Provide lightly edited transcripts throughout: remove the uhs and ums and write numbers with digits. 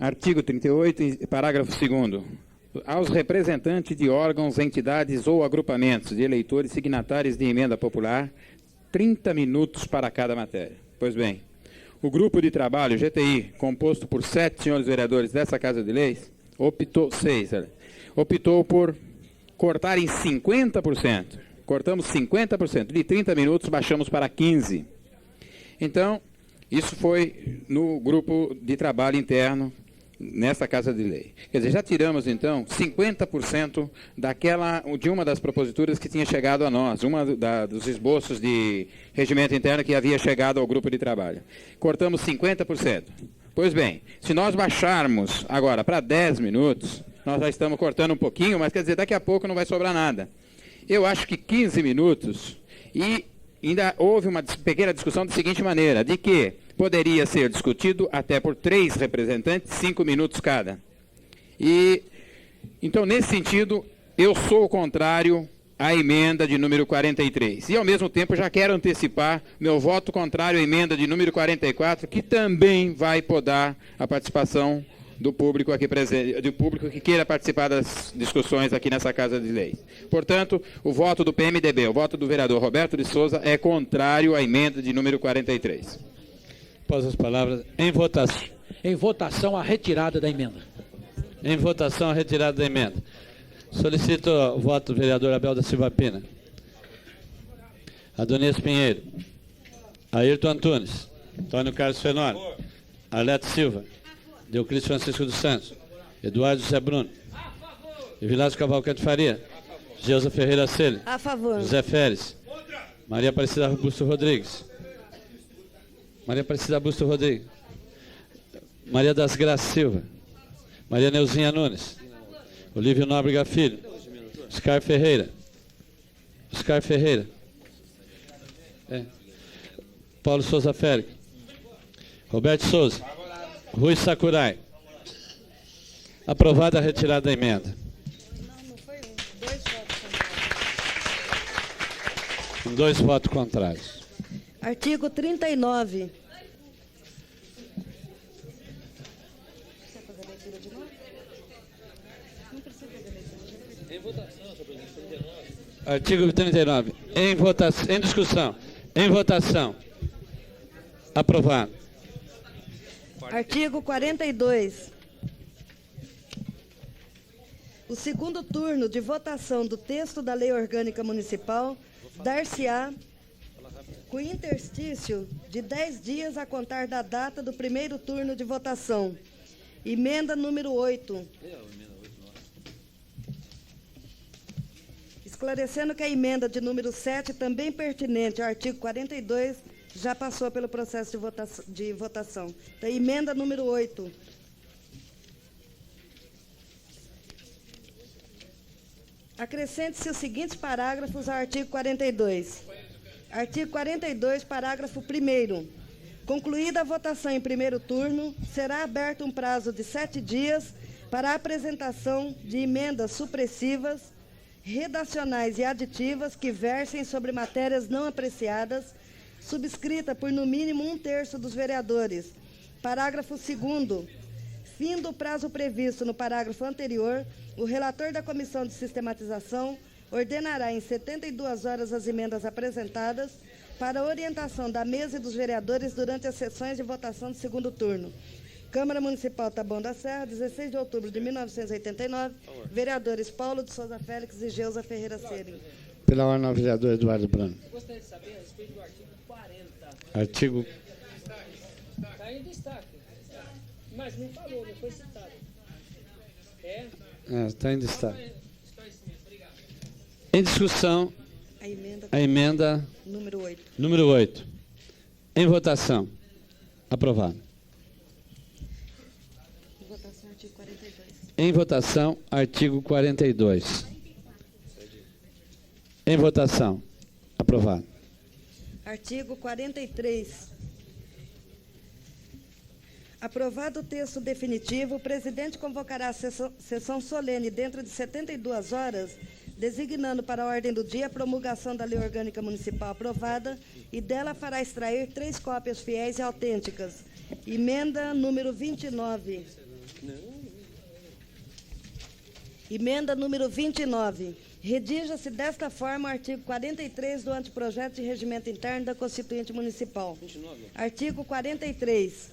Artigo 38, parágrafo 2º. Aos representantes de órgãos, entidades ou agrupamentos de eleitores signatários de emenda popular, 30 minutos para cada matéria. Pois bem, o grupo de trabalho, GTI, composto por 7 senhores vereadores dessa Casa de Leis, optou por cortar em 50%. Cortamos 50%. De 30 minutos, baixamos para 15. Então, isso foi no grupo de trabalho interno nessa Casa de Lei. Quer dizer, já tiramos, então, 50% de uma das proposituras que tinha chegado a nós, dos esboços de regimento interno que havia chegado ao grupo de trabalho. Cortamos 50%. Pois bem, se nós baixarmos agora para 10 minutos, nós já estamos cortando um pouquinho, mas quer dizer, daqui a pouco não vai sobrar nada. Eu acho que 15 minutos, e ainda houve uma pequena discussão da seguinte maneira, de que poderia ser discutido até por 3 representantes, 5 minutos cada. E, então, nesse sentido, eu sou contrário à emenda de número 43. E, ao mesmo tempo, já quero antecipar meu voto contrário à emenda de número 44, que também vai podar a participação do público aqui presente, do público que queira participar das discussões aqui nessa Casa de Leis. Portanto, o voto do PMDB, o voto do vereador Roberto de Souza é contrário à emenda de número 43. Após as palavras, em votação. Em votação, a retirada da emenda. Em votação, a retirada da emenda. Solicito o voto do vereador Abel da Silva Pina. Adonias Pinheiro. Ayrton Antunes. Antônio Carlos Fenômeno. Arleto Silva. Deoclísio Francisco dos Santos. Eduardo José Bruno. Evilásio Cavalcante Faria. Geusa Ferreira Celi. A favor. José Férez. Maria Aparecida Busto Rodrigues. Maria Aparecida Busto Rodrigues. Maria das Graças Silva. Maria Neuzinha Nunes. Olívio Nóbrega Filho. Oscar Ferreira. Oscar Ferreira. Paulo Souza Félix. Roberto Souza. Rui Sakurai. Aprovada a retirada da emenda. Não foi um. 2 votos contrários. Com 2 votos contrários. Artigo 39. Quer fazer a leitura de novo? Não precisa fazer a leitura. Em votação, Sr. Presidente, 39. Artigo 39. Em votação, em discussão. Em votação. Aprovado. Artigo 42. O segundo turno de votação do texto da Lei Orgânica Municipal dar-se-á com interstício de 10 dias a contar da data do primeiro turno de votação. Emenda número 8. Esclarecendo que a emenda de número 7, também pertinente ao artigo 42, já passou pelo processo de votação. Então, emenda número 8. Acrescente-se os seguintes parágrafos ao artigo 42. Artigo 42, parágrafo 1º. Concluída a votação em primeiro turno, será aberto um prazo de 7 dias para a apresentação de emendas supressivas, redacionais e aditivas que versem sobre matérias não apreciadas, subscrita por no mínimo 1/3 dos vereadores. Parágrafo 2º. Fim do prazo previsto no parágrafo anterior, o relator da Comissão de Sistematização ordenará em 72 horas as emendas apresentadas para orientação da mesa e dos vereadores durante as sessões de votação do segundo turno. Câmara Municipal Taboão da Serra, 16 de outubro de 1989, vereadores Paulo de Souza Félix e Geusa Ferreira Celi. Pela ordem ao vereador Eduardo Brano. Eu gostaria de saber a respeito do artigo 40. Artigo. Está em destaque. Mas não falou, não foi citado. Está em destaque. Em discussão, a emenda número 8. Número 8. Em votação. Aprovado. Votação, artigo 42. Em votação, artigo 42. Em votação. Aprovado. Artigo 43. Aprovado o texto definitivo, o presidente convocará a sessão solene dentro de 72 horas, designando para a ordem do dia a promulgação da Lei Orgânica Municipal aprovada e dela fará extrair 3 cópias fiéis e autênticas. Emenda número 29. Emenda número 29. Redija-se desta forma o artigo 43 do anteprojeto de regimento interno da Constituinte Municipal. 29. Artigo 43.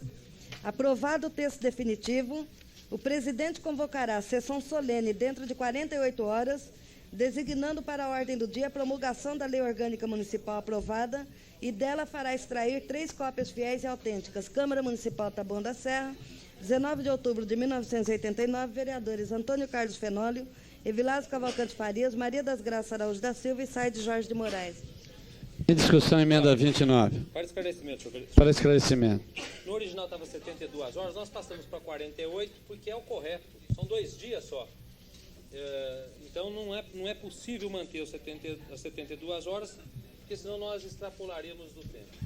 Aprovado o texto definitivo, o presidente convocará sessão solene dentro de 48 horas, designando para a ordem do dia a promulgação da Lei Orgânica Municipal aprovada e dela fará extrair 3 cópias fiéis e autênticas. Câmara Municipal Taboão da Serra, 19 de outubro de 1989, vereadores Antônio Carlos Fenólio, Evilásio Cavalcante Farias, Maria das Graças Araújo da Silva e Saide Jorge de Moraes. Em discussão, emenda 29. Para esclarecimento, senhor vereador. Para esclarecimento. No original estava 72 horas, nós passamos para 48, porque é o correto. São 2 dias só. Então, não é possível manter as 72 horas, porque senão nós extrapolaríamos do tempo.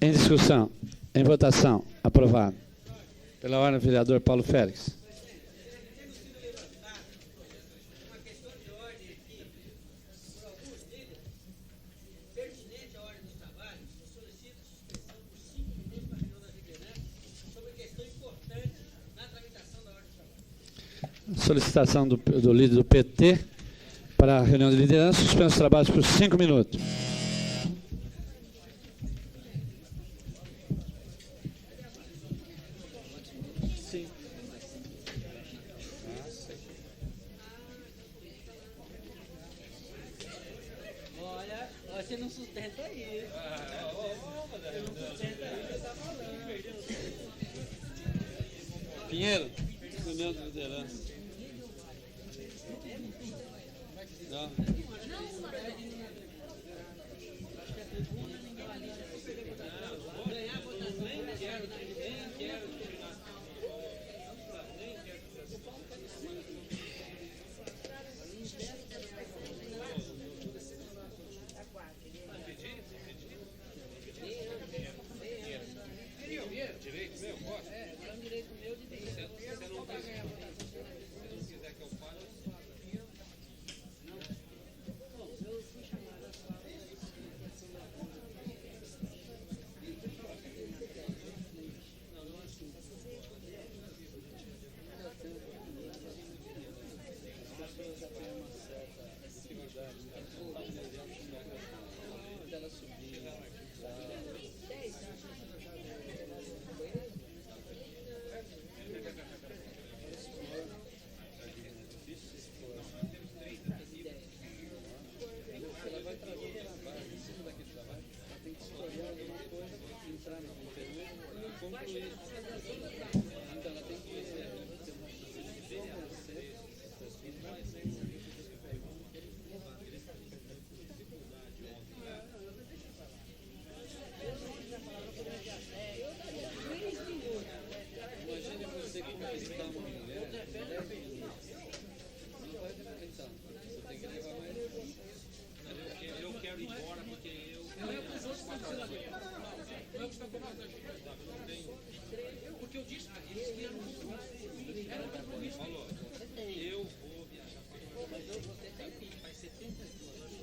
Em discussão. Em votação. Aprovado. Pela ordem, vereador Paulo Félix. Solicitação do líder do PT para a reunião de liderança, suspenso os trabalhos por 5 minutos. Sim. Olha, você não sustenta aí. Você não sustenta aí, você tá falando. Pinheiro, reunião de liderança. Não. Porque eu disse a eles que era um compromisso. Eu vou viajar para mas eu vou ter que faz 72 horas.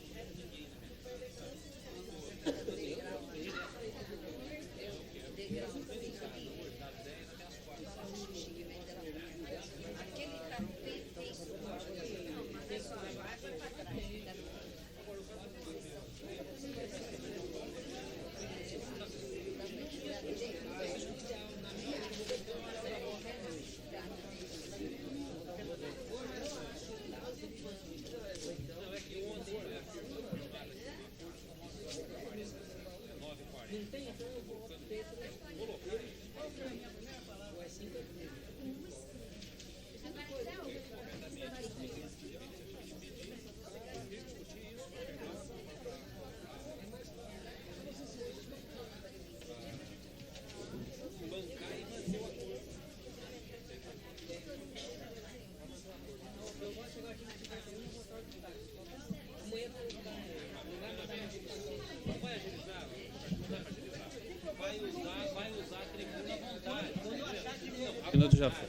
Minuto já foi.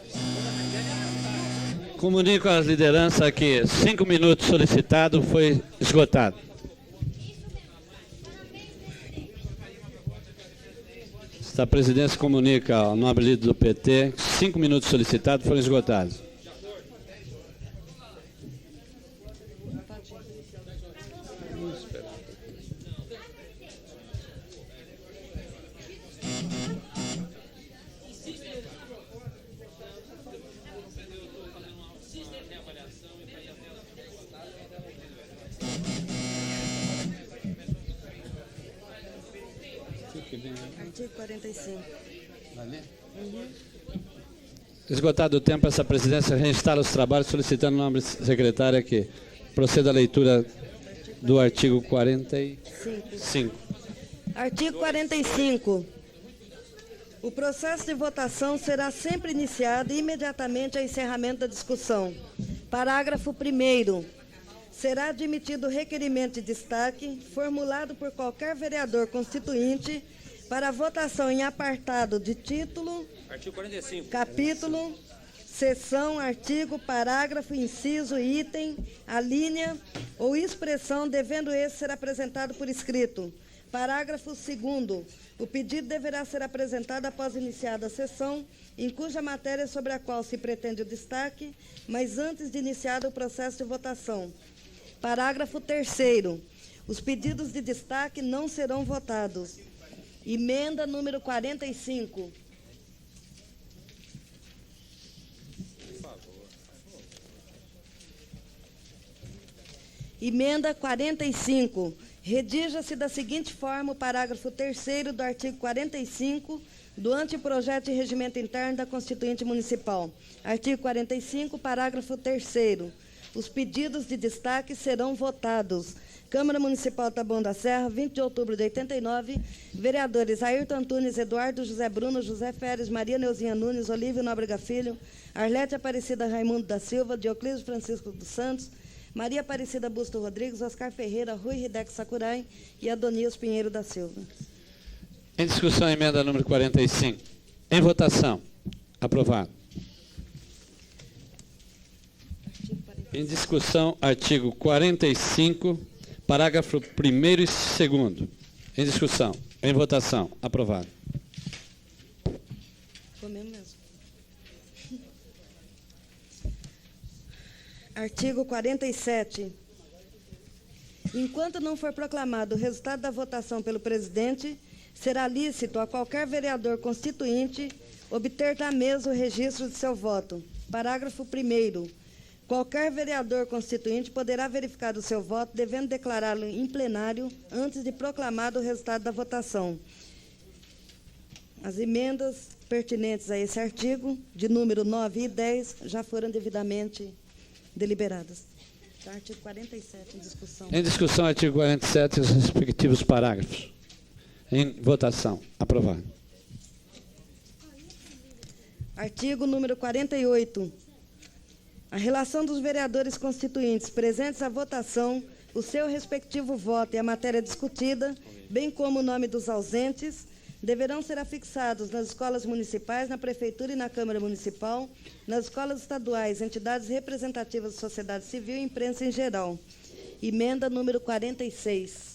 Comunico às lideranças que 5 minutos solicitado foi esgotado. A presidência comunica ao nobre líder do PT, 5 minutos solicitados foram esgotados. Artigo 45. Esgotado o tempo, essa presidência reinstala os trabalhos, solicitando o nobre secretário que proceda a leitura do artigo 45. Artigo 45. O processo de votação será sempre iniciado imediatamente ao encerramento da discussão. Parágrafo 1º. Será admitido o requerimento de destaque formulado por qualquer vereador constituinte para votação em apartado de título, Artigo 45. capítulo, seção, artigo, parágrafo, inciso, item, alínea ou expressão, devendo esse ser apresentado por escrito. Parágrafo 2º. O pedido deverá ser apresentado após iniciada a sessão, em cuja matéria sobre a qual se pretende o destaque, mas antes de iniciado o processo de votação. Parágrafo 3º. Os pedidos de destaque não serão votados. Emenda número 45. Emenda 45. Redija-se da seguinte forma o parágrafo 3º do artigo 45 do anteprojeto de regimento interno da Constituinte Municipal. Artigo 45, parágrafo 3º. Os pedidos de destaque serão votados. Câmara Municipal Taboão da Serra, 20 de outubro de 89. Vereadores Ayrton Antunes, Eduardo José Bruno, José Feres, Maria Neuzinha Nunes, Olívio Nóbrega Filho, Arlete Aparecida Raimundo da Silva, Dioclésio Francisco dos Santos, Maria Aparecida Busto Rodrigues, Oscar Ferreira, Rui Hideck Sakurai e Adonias Pinheiro da Silva. Em discussão, a emenda número 45. Em votação. Aprovado. Em discussão, artigo 45, parágrafo 1º e 2º. Em discussão. Em votação. Aprovado. Foi mesmo. Artigo 47. Enquanto não for proclamado o resultado da votação pelo presidente, será lícito a qualquer vereador constituinte obter da mesa o registro de seu voto. Parágrafo 1º. Qualquer vereador constituinte poderá verificar o seu voto, devendo declará-lo em plenário antes de proclamado o resultado da votação. As emendas pertinentes a esse artigo, de número 9 e 10, já foram devidamente deliberadas. Artigo 47, em discussão. Em discussão, artigo 47 e os respectivos parágrafos. Em votação. Aprovado. Artigo número 48. A relação dos vereadores constituintes presentes à votação, o seu respectivo voto e a matéria discutida, bem como o nome dos ausentes, deverão ser afixados nas escolas municipais, na Prefeitura e na Câmara Municipal, nas escolas estaduais, entidades representativas da sociedade civil e imprensa em geral. Emenda número 46.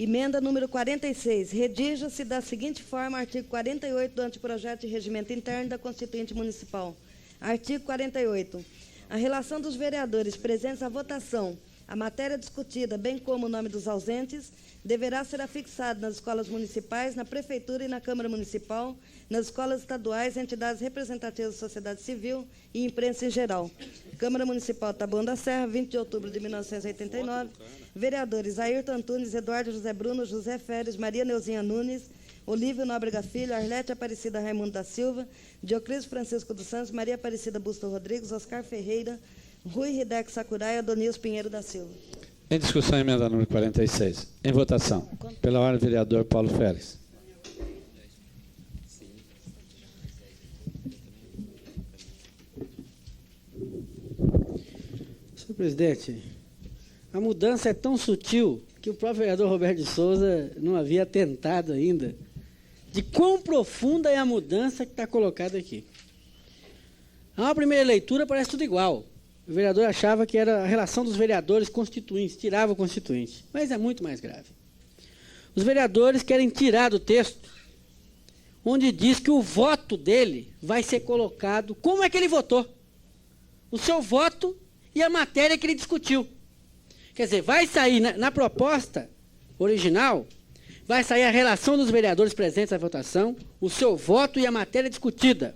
Emenda número 46. Redija-se da seguinte forma o artigo 48 do anteprojeto de regimento interno da Constituinte Municipal. Artigo 48. A relação dos vereadores presentes à votação, a matéria discutida, bem como o nome dos ausentes, deverá ser afixado nas escolas municipais, na Prefeitura e na Câmara Municipal, nas escolas estaduais, entidades representativas da sociedade civil e imprensa em geral. Câmara Municipal Taboão da Serra, 20 de outubro de 1989. Vereadores Ayrton Antunes, Eduardo José Bruno, José Feres, Maria Neuzinha Nunes, Olívio Nóbrega Filho, Arlete Aparecida Raimundo da Silva, Dioclésio Francisco dos Santos, Maria Aparecida Busto Rodrigues, Oscar Ferreira, Rui Hideck Sakurai e Adonias Pinheiro da Silva. Em discussão, a emenda número 46. Em votação. Pela ordem, vereador Paulo Félix. Senhor presidente, a mudança é tão sutil que o próprio vereador Roberto de Souza não havia atentado ainda de quão profunda é a mudança que está colocada aqui. A uma primeira leitura parece tudo igual. O vereador achava que era a relação dos vereadores constituintes, tirava o constituinte. Mas é muito mais grave. Os vereadores querem tirar do texto onde diz que o voto dele vai ser colocado, como é que ele votou. O seu voto e a matéria que ele discutiu. Quer dizer, vai sair na proposta original, vai sair a relação dos vereadores presentes à votação, o seu voto e a matéria discutida,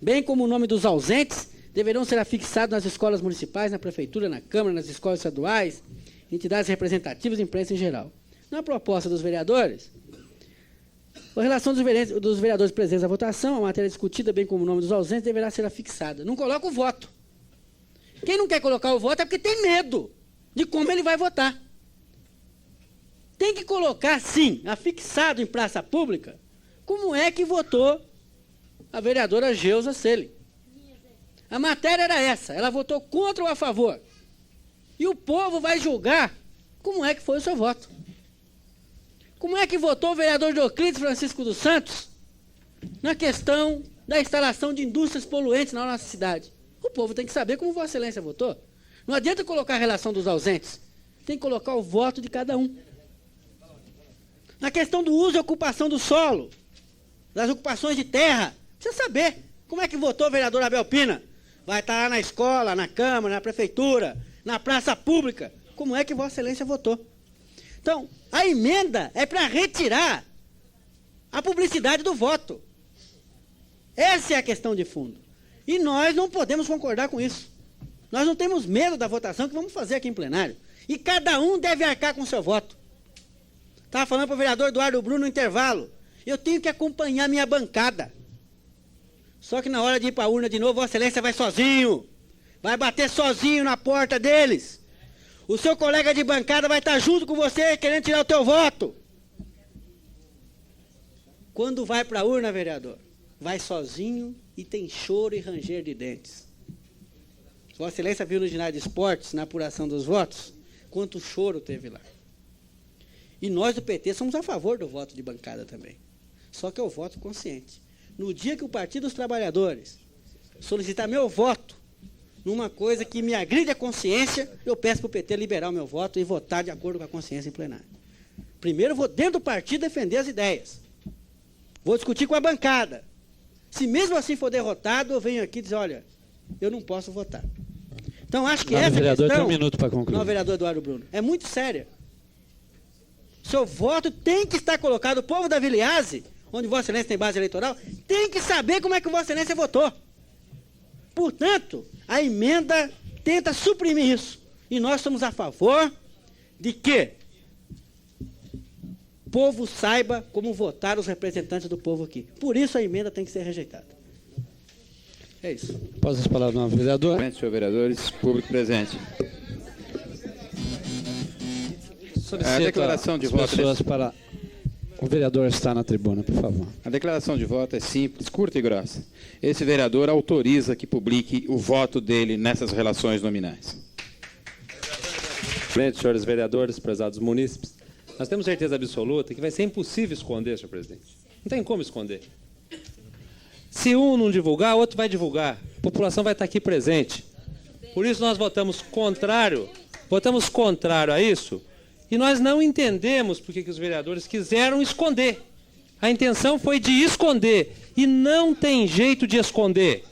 bem como o nome dos ausentes, deverão ser afixados nas escolas municipais, na prefeitura, na Câmara, nas escolas estaduais, entidades representativas e imprensa em geral. Na proposta dos vereadores, a relação dos vereadores presentes à votação, a matéria discutida, bem como o nome dos ausentes, deverá ser afixada. Não coloca o voto. Quem não quer colocar o voto é porque tem medo de como ele vai votar. Tem que colocar, sim, afixado em praça pública, como é que votou a vereadora Geusa Celi. A matéria era essa, ela votou contra ou a favor. E o povo vai julgar como é que foi o seu voto. Como é que votou o vereador Dioclides Francisco dos Santos na questão da instalação de indústrias poluentes na nossa cidade? O povo tem que saber como Vossa Excelência votou. Não adianta colocar a relação dos ausentes. Tem que colocar o voto de cada um. Na questão do uso e ocupação do solo, das ocupações de terra, precisa saber como é que votou o vereador Abel Pina. Vai estar lá na escola, na Câmara, na Prefeitura, na praça pública. Como é que Vossa Excelência votou? Então, a emenda é para retirar a publicidade do voto. Essa é a questão de fundo. E nós não podemos concordar com isso. Nós não temos medo da votação que vamos fazer aqui em plenário. E cada um deve arcar com o seu voto. Estava falando para o vereador Eduardo Bruno no intervalo. Eu tenho que acompanhar minha bancada. Só que na hora de ir para a urna de novo, Vossa Excelência vai sozinho. Vai bater sozinho na porta deles. O seu colega de bancada vai estar junto com você, querendo tirar o teu voto. Quando vai para a urna, vereador, vai sozinho e tem choro e ranger de dentes. Vossa Excelência viu no ginásio de esportes, na apuração dos votos, quanto choro teve lá. E nós do PT somos a favor do voto de bancada também. Só que é o voto consciente. No dia que o Partido dos Trabalhadores solicitar meu voto numa coisa que me agride a consciência, eu peço para o PT liberar o meu voto e votar de acordo com a consciência em plenário. Primeiro, vou dentro do partido defender as ideias. Vou discutir com a bancada. Se mesmo assim for derrotado, eu venho aqui dizer, olha, eu não posso votar. Então, acho que essa vereador, questão... tem um minuto para concluir. Não, vereador Eduardo Bruno, é muito séria. Seu voto tem que estar colocado. O povo da Vila Iase, onde Vossa Excelência tem base eleitoral, tem que saber como é que Vossa Excelência votou. Portanto, a emenda tenta suprimir isso. E nós somos a favor de que o povo saiba como votar os representantes do povo aqui. Por isso a emenda tem que ser rejeitada. É isso. Posso as palavras do vereador? Senhor vereadores, público presente. A declaração de voto... Pessoas para... O vereador está na tribuna, por favor. A declaração de voto é simples, curta e grossa. Esse vereador autoriza que publique o voto dele nessas relações nominais. Presidente, senhores vereadores, prezados munícipes, nós temos certeza absoluta que vai ser impossível esconder, senhor presidente. Não tem como esconder. Se um não divulgar, o outro vai divulgar. A população vai estar aqui presente. Por isso nós votamos contrário a isso. E nós não entendemos porque que os vereadores quiseram esconder. A intenção foi de esconder. E não tem jeito de esconder.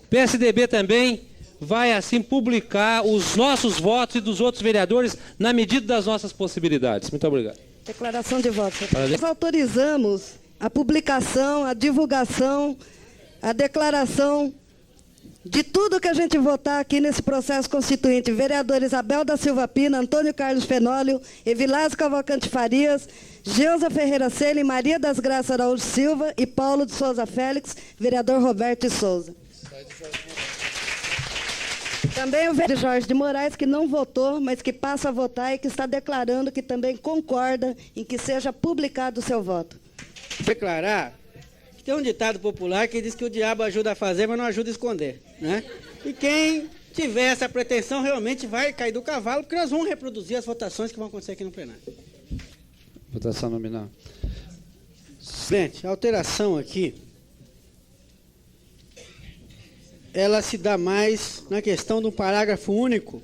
O PSDB também vai, assim, publicar os nossos votos e dos outros vereadores na medida das nossas possibilidades. Muito obrigado. Declaração de voto. Nós autorizamos a publicação, a divulgação, a declaração de tudo que a gente votar aqui nesse processo constituinte. Vereadores Isabel da Silva Pina, Antônio Carlos Fenólio, Evilásio Cavalcante Farias, Geusa Ferreira Celi, Maria das Graças Araújo Silva e Paulo de Souza Félix, vereador Roberto de Souza. Também o vereador Jorge de Moraes, que não votou, mas que passa a votar e que está declarando que também concorda em que seja publicado o seu voto. Declarar que tem um ditado popular que diz que o diabo ajuda a fazer, mas não ajuda a esconder, né? E quem tiver essa pretensão realmente vai cair do cavalo, porque nós vamos reproduzir as votações que vão acontecer aqui no plenário. Votação nominal. Presidente, a alteração aqui, ela se dá mais na questão do parágrafo único,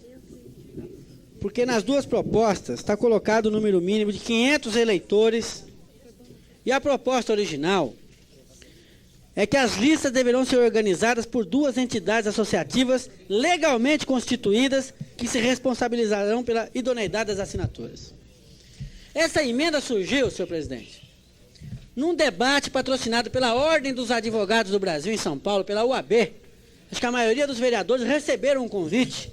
porque nas duas propostas está colocado o número mínimo de 500 eleitores E a proposta original é que as listas deverão ser organizadas por 2 entidades associativas legalmente constituídas que se responsabilizarão pela idoneidade das assinaturas. Essa emenda surgiu, senhor presidente, num debate patrocinado pela Ordem dos Advogados do Brasil em São Paulo, pela UAB. Acho que a maioria dos vereadores receberam um convite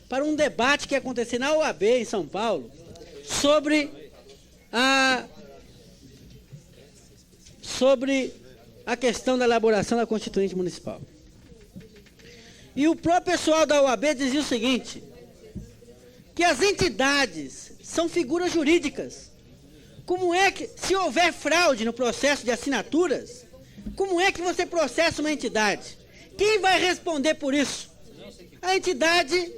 para um debate que ia acontecer na UAB em São Paulo sobre a questão da elaboração da Constituinte Municipal. E o próprio pessoal da UAB dizia o seguinte, que as entidades são figuras jurídicas. Como é que, se houver fraude no processo de assinaturas, como é que você processa uma entidade? Quem vai responder por isso? A entidade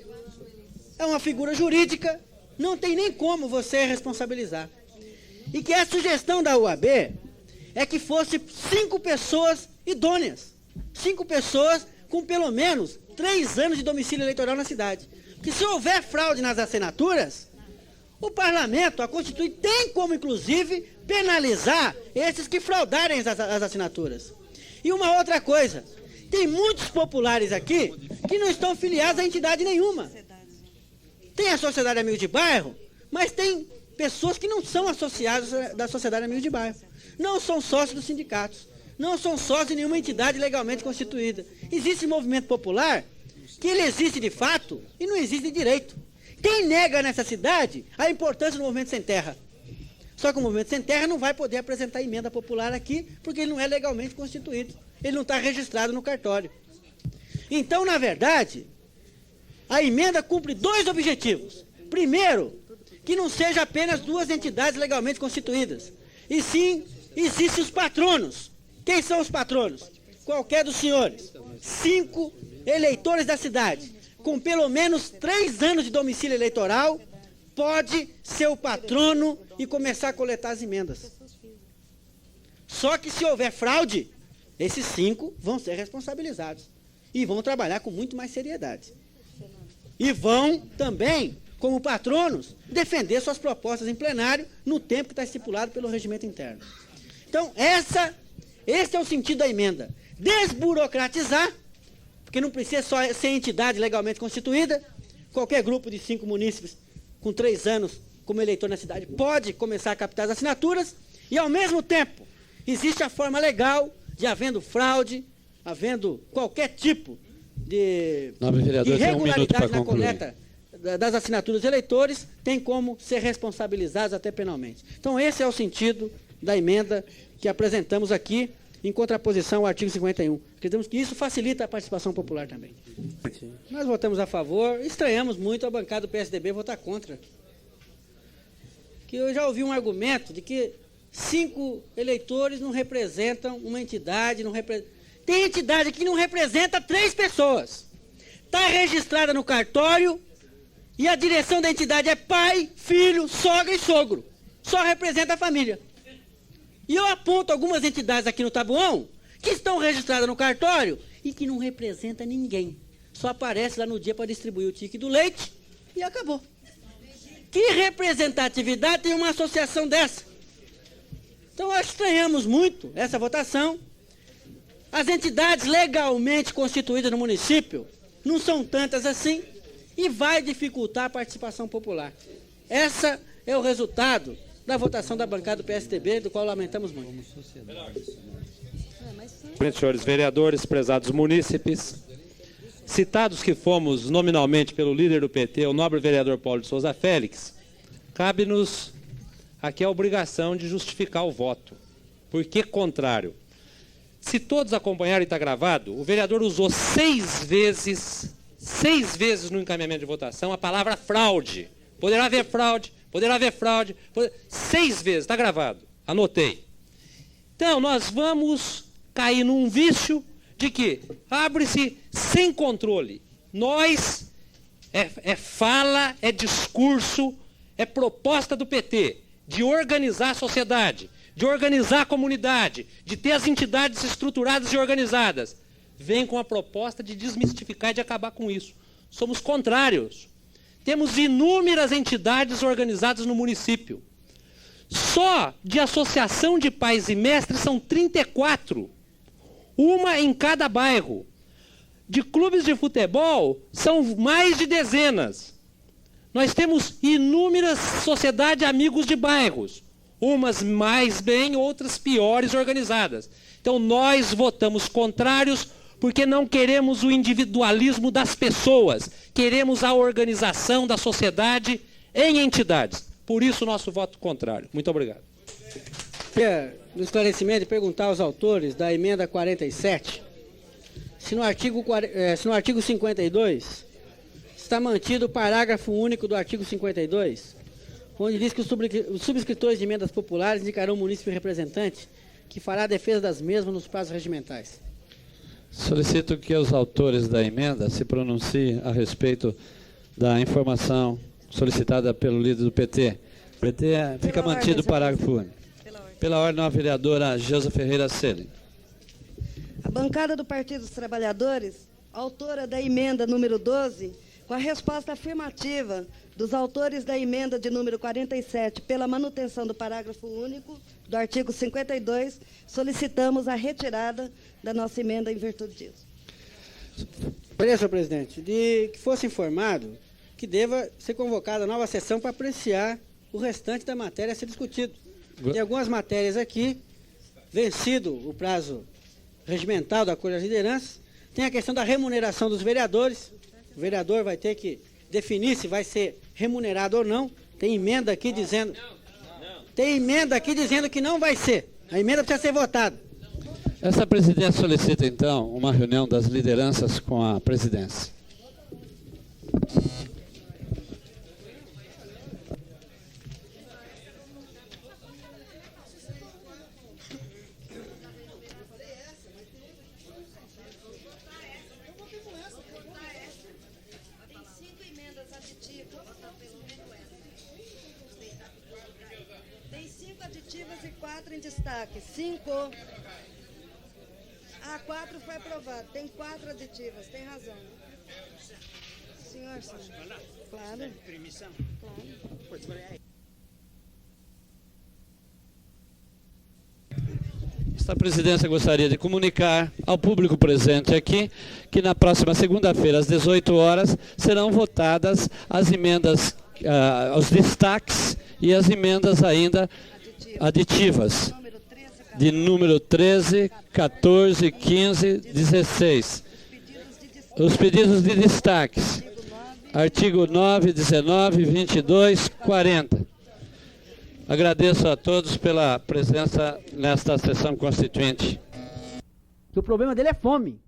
é uma figura jurídica, não tem nem como você responsabilizar. E que a sugestão da UAB é que fosse 5 pessoas idôneas. 5 pessoas com pelo menos 3 anos de domicílio eleitoral na cidade. Que se houver fraude nas assinaturas, o parlamento, a Constituinte, tem como, inclusive, penalizar esses que fraudarem as assinaturas. E uma outra coisa, tem muitos populares aqui que não estão filiados a entidade nenhuma. Tem a Sociedade Amigos de Bairro, mas tem pessoas que não são associadas da Sociedade Amigos de Bairro. Não são sócios dos sindicatos. Não são sócios de nenhuma entidade legalmente constituída. Existe movimento popular que ele existe de fato e não existe de direito. Quem nega nessa cidade a importância do movimento sem terra? Só que o movimento sem terra não vai poder apresentar emenda popular aqui, porque ele não é legalmente constituído. Ele não está registrado no cartório. Então, na verdade, a emenda cumpre 2 objetivos. Primeiro, que não seja apenas 2 entidades legalmente constituídas, e sim, existem os patronos. Quem são os patronos? Qualquer dos senhores. 5 eleitores da cidade, com pelo menos 3 anos de domicílio eleitoral, pode ser o patrono e começar a coletar as emendas. Só que se houver fraude, esses 5 vão ser responsabilizados. E vão trabalhar com muito mais seriedade. E vão também, como patronos, defender suas propostas em plenário no tempo que está estipulado pelo regimento interno. Então, esse é o sentido da emenda. Desburocratizar, porque não precisa só ser entidade legalmente constituída, qualquer grupo de 5 munícipes com 3 anos como eleitor na cidade pode começar a captar as assinaturas, e ao mesmo tempo existe a forma legal de, havendo fraude, havendo qualquer tipo de irregularidade na coleta das assinaturas dos eleitores, tem como ser responsabilizados até penalmente. Então esse é o sentido da emenda que apresentamos aqui, em contraposição ao artigo 51. Acreditamos que isso facilita a participação popular também. Nós votamos a favor, estranhamos muito a bancada do PSDB votar contra. Que eu já ouvi um argumento de que 5 eleitores não representam uma entidade, tem entidade que não representa 3 pessoas. Está registrada no cartório e a direção da entidade é pai, filho, sogra e sogro. Só representa a família. E eu aponto algumas entidades aqui no Tabuão que estão registradas no cartório e que não representa ninguém. Só aparece lá no dia para distribuir o tique do leite e acabou. Que representatividade tem uma associação dessa? Então, nós estranhamos muito essa votação. As entidades legalmente constituídas no município não são tantas assim e vai dificultar a participação popular. Esse é o resultado da votação da bancada do PSDB, do qual lamentamos muito. Senhores vereadores, prezados munícipes, citados que fomos nominalmente pelo líder do PT, o nobre vereador Paulo de Souza Félix, cabe-nos aqui a obrigação de justificar o voto. Por que contrário? Se todos acompanharem, está gravado, o vereador usou 6 vezes no encaminhamento de votação a palavra fraude. Poderá haver fraude, 6 vezes, está gravado, anotei. Então, nós vamos cair num vício de que abre-se sem controle. Nós, fala, é discurso, é proposta do PT de organizar a sociedade, de organizar a comunidade, de ter as entidades estruturadas e organizadas. Vem com a proposta de desmistificar e de acabar com isso. Somos contrários. Temos inúmeras entidades organizadas no município. Só de associação de pais e mestres são 34. Uma em cada bairro. De clubes de futebol, são mais de dezenas. Nós temos inúmeras sociedades amigos de bairros. Umas mais bem, outras piores organizadas. Então nós votamos contrários porque não queremos o individualismo das pessoas. Queremos a organização da sociedade em entidades. Por isso, nosso voto contrário. Muito obrigado. No esclarecimento, perguntar aos autores da emenda 47, se no artigo 52 está mantido o parágrafo único do artigo 52, onde diz que os subscritores de emendas populares indicarão o munícipe representante que fará a defesa das mesmas nos prazos regimentais. Solicito que os autores da emenda se pronunciem a respeito da informação solicitada pelo líder do PT. Fica mantido o parágrafo único. Pela ordem, a vereadora Geusa Ferreira Celi. A bancada do Partido dos Trabalhadores, autora da emenda número 12, com a resposta afirmativa dos autores da emenda de número 47 pela manutenção do parágrafo único do artigo 52, solicitamos a retirada da nossa emenda em virtude disso. Senhor presidente, de que fosse informado que deva ser convocada nova sessão para apreciar o restante da matéria a ser discutido. Tem algumas matérias aqui, vencido o prazo regimental da Acordo das Lideranças, tem a questão da remuneração dos vereadores. O vereador vai ter que definir se vai ser remunerado ou não. Tem emenda aqui dizendo que não vai ser. A emenda precisa ser votada. Essa presidência solicita, então, uma reunião das lideranças com a presidência. Tem 5 aditivas e 4 em destaque. 5. A 4 foi aprovado. Tem 4 aditivas. Tem razão. Senhor. Claro. Esta presidência gostaria de comunicar ao público presente aqui que na próxima segunda-feira, às 18 horas, serão votadas as emendas, os destaques e as emendas ainda aditivas, de número 13, 14, 15, 16. Os pedidos de destaques, artigo 9, 19, 22, 40. Agradeço a todos pela presença nesta sessão constituinte. O problema dele é fome.